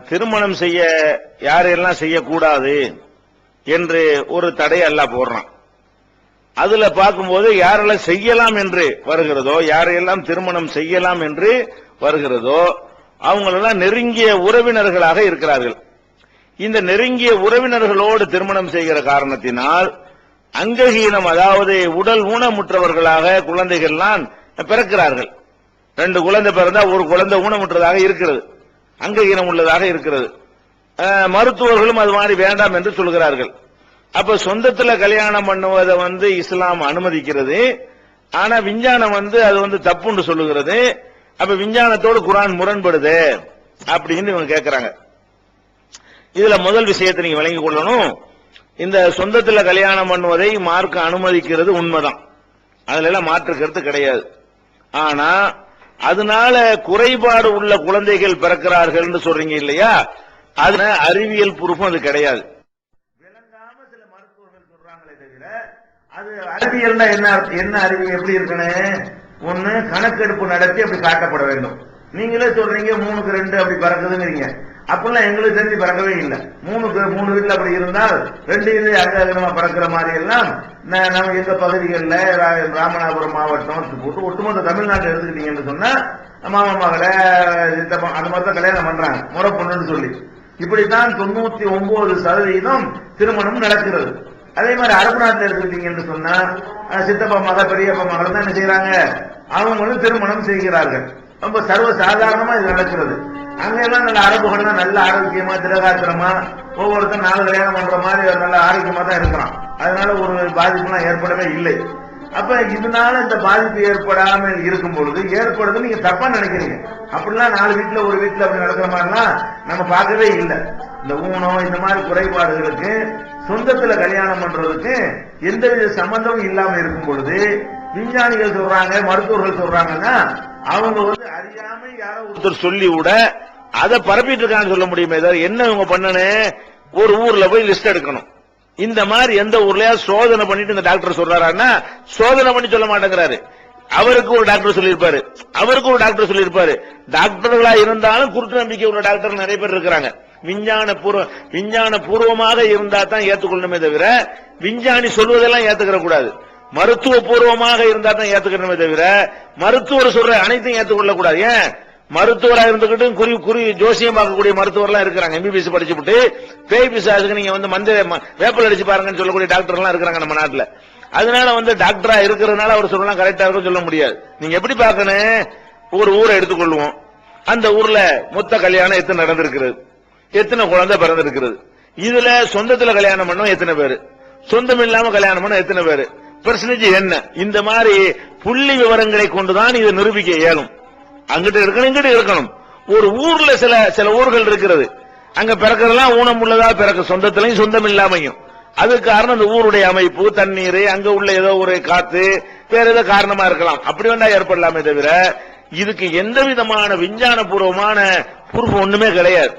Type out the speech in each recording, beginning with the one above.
திருமணம் செய்ய யாரெல்லாம் செய்யக்கூடாது என்று ஒரு தடை அல்லாஹ் போடுறான். அதுல பார்க்கும்போது யாரெல்லாம் செய்யலாம் என்று வருகிறதோ, யாரையெல்லாம் திருமணம் செய்யலாம் என்று வருகிறதோ அவங்களெல்லாம் நெருங்கிய உறவினர்களாக இருக்கிறார்கள். இந்த நெருங்கிய உறவினர்களோடு திருமணம் செய்கிற காரணத்தினால் அங்கஹீனம், அதாவது உடல் ஊனமுற்றவர்களாக குழந்தைகள்லாம் பிறக்கிறார்கள். 2 குழந்தை பிறந்தா ஒரு குழந்தை ஊனமுற்றதாக இருக்கிறது, அங்கஹீனம் உள்ளதாக இருக்கிறது. மருத்துவர்களும் அது மாதிரி வேண்டாம் என்று சொல்கிறார்கள். அப்ப சொந்தத்துல கல்யாணம் பண்ணுவதை இஸ்லாம் அனுமதிக்கிறது. ஆனா விஞ்ஞானம் அது தப்புன்னு சொல்லுகிறது. அப்ப விஞ்ஞானத்தோடு குர்ஆன் முரண்படுது அப்படின்னு இவங்க கேட்கிறாங்க. இதுல முதல் விஷயத்தை நீங்க விளங்கிக் கொள்ளணும். இந்த சொந்தத்துல கல்யாணம் பண்ணுவதை மார்க்க அனுமதிக்கிறது உண்மைதான், அதுல எல்லாம் மாற்று கருத்து கிடையாது. ஆனா அதனால குறைபாடு உள்ள குழந்தைகள் பிறக்கிறார்கள் சொல்றீங்க இல்லையா, அது அறிவியல் ப்ரூஃப் அது கிடையாது. விளங்காம சில மருத்துவர்கள் சொல்றாங்களே தவிர அது அறிவியல் என்ன அறிவியல் எப்படி இருக்கணும், ஒண்ணு கணக்கெடுப்பு நடத்தி அப்படி காட்டப்பட வேண்டும். நீங்களே சொல்றீங்க 3க்கு 2 அப்படி பறக்குதுங்கிறீங்க, அப்படிலாம் எங்களுக்கு தெரிஞ்சு பறக்கவே இல்லை. 3க்கு 3 வீட்டுல அப்படி இருந்தால் 2 அங்கமா பறக்கிற மாதிரி எல்லாம் நம்ம எங்க பகுதிகளில் ராமநாதபுரம் மாவட்டம் போட்டு ஒட்டுமொத்த தமிழ்நாட்டை எடுத்துக்கிட்டீங்கன்னு சொன்னா மாமா மகளை அந்த மாதிரி தான் கல்யாணம் பண்றாங்க முறை பொண்ணுன்னு சொல்லி. இப்படித்தான் 99% திருமணம் நடக்கிறது. அதே மாதிரி அரபு நாட்டில் எடுத்துக்கிட்டீங்கன்னு சொன்னா சித்தப்பா மகள் பெரியப்பா மகள் தான் என்ன செய்யறாங்க, அவங்களும் திருமணம் செய்கிறார்கள். ரொம்ப சர்வ சாதாரணமா இது நடக்கிறது. அங்கெல்லாம் நல்ல அரபுகள் தான் நல்ல ஆரோக்கியமா திரகாத்திரமா ஒவ்வொருத்தரும் 4 கல்யாணம் பண்ற மாதிரி நல்ல ஆரோக்கியமா தான் இருக்கிறான். அதனால ஒரு பாதிப்புலாம் ஏற்படவே இல்லை. அப்ப இதனால இந்த பாதிப்பு ஏற்படாமல் இருக்கும் பொழுது ஏற்படுது நீங்க தப்பா நினைக்கிறீங்க. அப்படிலாம் 4 வீட்டுல ஒரு வீட்டுல அப்படி நடக்கிற மாதிரிலாம் நம்ம பார்க்கவே இல்லை. இந்த ஊனம் இந்த மாதிரி குறைபாடுகளுக்கு சொந்தத்துல கல்யாணம் பண்றதுக்கு எந்தவித சம்பந்தமும் இல்லாம இருக்கும் பொழுது விஞ்ஞானிகள் சொல்றாங்க, மருத்துவர்கள் சொல்றாங்கன்னா அவங்க அறியாம யாரோ ஒருத்தர் சொல்லி விட அதை பரப்பிட்டு இருக்கான்னு சொல்ல முடியுமே. என்ன இவங்க பண்ணணும், ஒரு ஊர்ல போய் லிஸ்ட் எடுக்கணும். இந்த மாதிரி எந்த ஊர்லயா சோதனை பண்ணிட்டு இந்த டாக்டர் சொல்றாருன்னா சோதனை பண்ணி சொல்ல மாட்டேங்கிறாரு. அவருக்கு ஒரு டாக்டர் சொல்லியிருப்பாரு, அவருக்கு ஒரு டாக்டர் சொல்லியிருப்பாரு. டாக்டர்களா இருந்தாலும் குருட்டு நம்பிக்கை உள்ள டாக்டர் நிறைய பேர் இருக்கிறாங்க. விஞ்ஞான பூர்வமாக இருந்தா தான் ஏத்துக்கொள்ளணுமே தவிர விஞ்ஞானி சொல்வதெல்லாம் ஏத்துக்கிற கூடாது. மருத்துவ பூர்வமாக இருந்தா தான் ஏத்துக்கணுமே தவிர மருத்துவர் சொல்ற அனைத்தையும் ஏத்துக்கொள்ள கூடாது. ஏன், மருத்துவராக இருந்துகிட்டு குறி ஜோசியம் பார்க்கக்கூடிய மருத்துவர்லாம் இருக்கிறாங்க. எம்பிபிஎஸ் படிச்சுட்டு பேய் பிசாசுக்கு நீங்க வேப்பல் அடிச்சு பாருங்கன்னு சொல்லக்கூடிய டாக்டர் எல்லாம் இருக்கிறாங்க நம்ம நாட்டுல. அதனால டாக்டரா இருக்கிறதுனால அவர் சொல்லலாம் கரெக்டா இருக்கும் சொல்ல முடியாது. நீங்க எப்படி பார்க்கணும், ஒரு ஊரை எடுத்துக்கொள்வோம். அந்த ஊர்ல மொத்த கல்யாணம் எத்தனை நடந்திருக்கிறது, எத்தனை குழந்தை பிறந்திருக்கிறது, இதுல சொந்தத்துல கல்யாணம் பண்ணோம் எத்தனை பேரு, சொந்தம் இல்லாம கல்யாணம் பண்ண எத்தனை பேரு, பெர்சன்டேஜ் என்ன, இந்த மாதிரி புள்ளி விவரங்களை கொண்டுதான் இதை நிரூபிக்க இயலும். அங்கிட்டு இருக்கணும் இங்கிட்டு இருக்கணும். ஒரு ஊர்ல சில ஊர்கள் இருக்கிறது, அங்க பிறக்கிறதெல்லாம் ஊனம் உள்ளதா பிறக்க, சொந்தத்திலையும் சொந்தம் இல்லாமையும். அதுக்கு காரணம் அந்த ஊருடைய அமைப்பு, தண்ணீர், அங்க உள்ள ஏதோ ஒரு காத்து, வேற ஏதோ காரணமா இருக்கலாம். அப்படி வேண்டா ஏற்படலாமே தவிர இதுக்கு எந்த விதமான விஞ்ஞான பூர்வமான பொறுப்பு ஒண்ணுமே கிடையாது.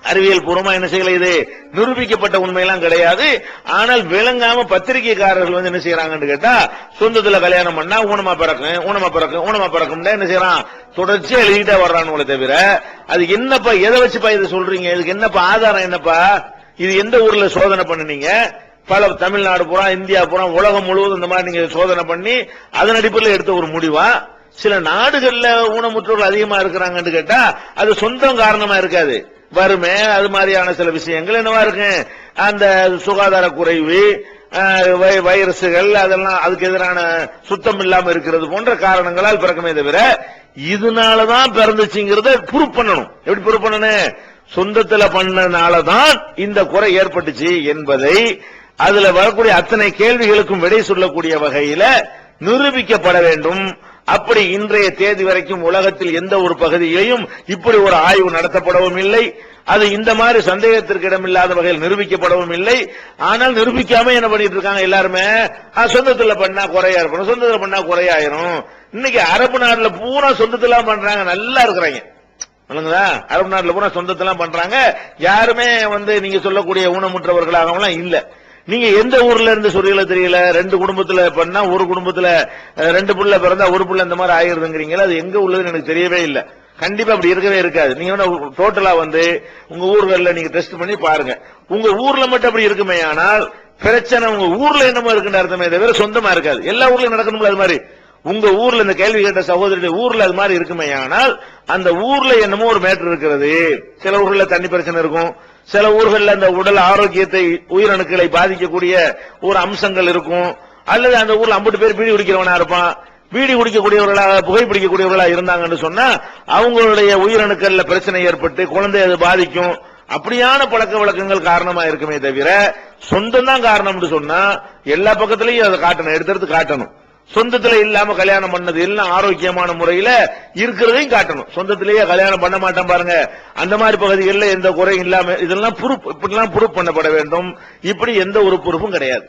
அறிவியல் பூர்வமா என்ன செய்யல, இது நிரூபிக்கப்பட்ட உண்மையெல்லாம் கிடையாது. ஆனால் விளங்காம பத்திரிகைக்காரர்கள் என்ன செய்யறாங்கன்னு கேட்டா சொந்தத்துல கல்யாணம் பண்ணா ஊனமா பிறக்கும் ஊனமா பிறக்கும் ஊனமா பிறக்கும் என்ன செய்யறான், தொடர்ச்சியா எழுதிட்டே வர்றான்னு தவிர அது என்னப்பா, எதை வச்சுப்பா இதை சொல்றீங்க, இதுக்கு என்னப்பா ஆதாரம், என்னப்பா இது எந்த ஊர்ல சோதனை பண்ணுனீங்க, பல தமிழ்நாடு பூரா இந்தியா பூரா உலகம் முழுவதும் இந்த மாதிரி நீங்க சோதனை பண்ணி அதன் அடிப்படையில் எடுத்த ஒரு முடிவா? சில நாடுகள்ல ஊனமுற்றோர்கள் அதிகமா இருக்கிறாங்கன்னு கேட்டா அது சொந்தம் காரணமா இருக்காது, வறுமை, அது மாதிரியான சில விஷயங்கள் என்னவா இருக்கு, அந்த சுகாதார குறைவு, வைரசுகள், அதெல்லாம் அதுக்கு எதிரான சுத்தம் இல்லாம இருக்கிறது போன்ற காரணங்களால் பிறக்குமே தவிர இதனாலதான் பிறந்துச்சுங்கிறத ப்ரூவ் பண்ணணும். எப்படி ப்ரூவ் பண்ணணும், சொந்தத்துல பண்ணனாலதான் இந்த குறை ஏற்பட்டுச்சு என்பதை அதுல வரக்கூடிய அத்தனை கேள்விகளுக்கும் விடை சொல்லக்கூடிய வகையில நிரூபிக்கப்பட வேண்டும். அப்படி இன்றைய தேதி வரைக்கும் உலகத்தில் எந்த ஒரு பகுதியிலையும் இப்படி ஒரு ஆய்வு நடத்தப்படவும் இல்லை. அது இந்த மாதிரி சந்தேகத்திற்கு இடமில்லாத வகையில் நிரூபிக்கப்படவும் இல்லை. ஆனால் நிரூபிக்காம என்ன பண்ணிட்டு இருக்காங்க எல்லாருமே, சொந்தத்துல பண்ணா குறையா இருக்கணும், சொந்தத்துல பண்ணா குறையாயிரும். இன்னைக்கு அரபு நாட்டுல பூரா சொந்தத்துல பண்றாங்க, நல்லா இருக்கிறாங்க. அரபு நாட்டுல பூரா சொந்தத்துல பண்றாங்க. யாருமே நீங்க சொல்லக்கூடிய ஊனமுற்றவர்களாகவும் இல்ல. நீங்க எந்த ஊர்ல இருந்து சொல்றீங்களோ தெரியல, 2 குடும்பத்துல பண்ணா ஒரு குடும்பத்துல 2 புள்ள பிறந்தா ஒரு புள்ள இந்த மாதிரி ஆயிருதுங்கிறீங்களா, அது எங்க உள்ளதுன்னு எனக்கு தெரியவே இல்லை. கண்டிப்பா அப்படி இருக்கவே இருக்காது. நீங்க டோட்டலா உங்க ஊர்களில் நீங்க டெஸ்ட் பண்ணி பாருங்க. உங்க ஊர்ல மட்டும் அப்படி இருக்குமே, ஆனால் பிரச்சனை உங்க ஊர்ல என்னமோ இருக்குன்னு அர்த்தமே தவிர சொந்தமா இருக்காது. எல்லா ஊர்லயும் நடக்கணும்ல அது மாதிரி. உங்க ஊர்ல இந்த கேள்வி கேட்ட சகோதரருடைய ஊர்ல அது மாதிரி இருக்குமே, ஆனால் அந்த ஊர்ல என்னமோ ஒரு மேட்டர் இருக்கிறது. சில ஊர்ல தண்ணி பிரச்சனை இருக்கும், சில ஊர்களில் அந்த உடல் ஆரோக்கியத்தை உயிரணுக்களை பாதிக்கக்கூடிய ஒரு அம்சங்கள் இருக்கும். அல்லது அந்த ஊர்ல 50 பேர் பீடி குடிக்கிறவனா இருப்பான், பீடி குடிக்கக்கூடியவர்களாக புகைப்பிடிக்கக்கூடியவர்களா இருந்தாங்கன்னு சொன்னா அவங்களுடைய உயிரணுக்கள்ல பிரச்சனை ஏற்பட்டு குழந்தை அது பாதிக்கும். அப்படியான பழக்க வழக்கங்கள் காரணமா இருக்குமே தவிர சொந்தம் தான் காரணம் சொன்னா எல்லா பக்கத்திலையும் அதை காட்டணும், எடுத்து காட்டணும். சொந்தத்துல இல்லாம கல்யாணம் பண்ணது எல்லாம் ஆரோக்கியமான முறையில இருக்கிறதையும் காட்டணும். சொந்தத்திலேயே கல்யாணம் பண்ண மாட்டேன் பாருங்க, அந்த மாதிரி பகுதிகளில் எந்த குறையும் இல்லாம இதெல்லாம் ப்ரூஃப், இப்படிலாம் ப்ரூஃப் பண்ணப்பட வேண்டும். இப்படி எந்த ஒரு ப்ரூஃபும் கிடையாது.